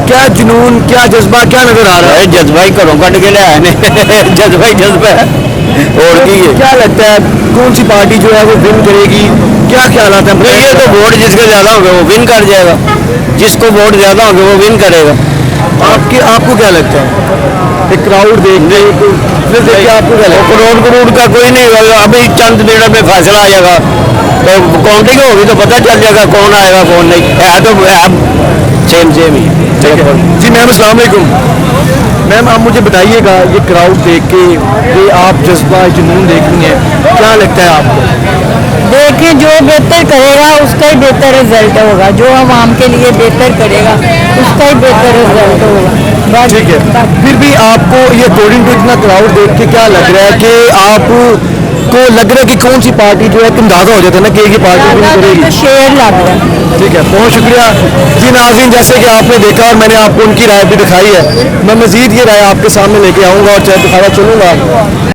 क्या जुनून, क्या जज्बा, क्या नजर आ रहा है? जज्बा ही घरों कट के लिया जज्बा ही जज्बा है और की है। क्या लगता है कौन सी पार्टी जो है वो विन करेगी, क्या ख्याल आता है? ये तो वोट जिसके ज्यादा होंगे वो विन कर जाएगा, जिसको वोट ज्यादा होंगे वो विन करेगा। आपको क्या लगता है? एक क्राउड देख के फिर देख के आपको क्या लगता है? करोड़ करोड़ का कोई नहीं होगा, अभी चंद दिनों में फैसला आ जाएगा, तो काउंटिंग होगी तो पता चल जाएगा कौन आएगा कौन नहीं है, तो सेम ही जी मैम अस्सलाम वालेकुम। मैम आप मुझे बताइएगा, ये क्राउड देख के, ये आप जज्बा जुनून देख रही हैं, क्या लगता है आपको? देखें, जो बेहतर करेगा उसका ही बेहतर रिजल्ट होगा, जो आवाम के लिए बेहतर करेगा उसका ही बेहतर रिजल्ट होगा। ठीक है, फिर भी आपको ये अकॉर्डिंग टू इतना क्राउड देख के क्या लग रहा है कि आपको लग रहा है कि कौन सी पार्टी जो है अंदाजा हो जाता है ना कि ये पार्टी विन करेगी? तो शेयर लग रहा है। ठीक है, बहुत शुक्रिया जी नाज़रीन, जैसे कि आपने देखा और मैंने आपको उनकी राय भी दिखाई है, मैं मज़ीद ये राय आपके सामने लेके आऊँगा और चाहे दिखाना चलूँगा।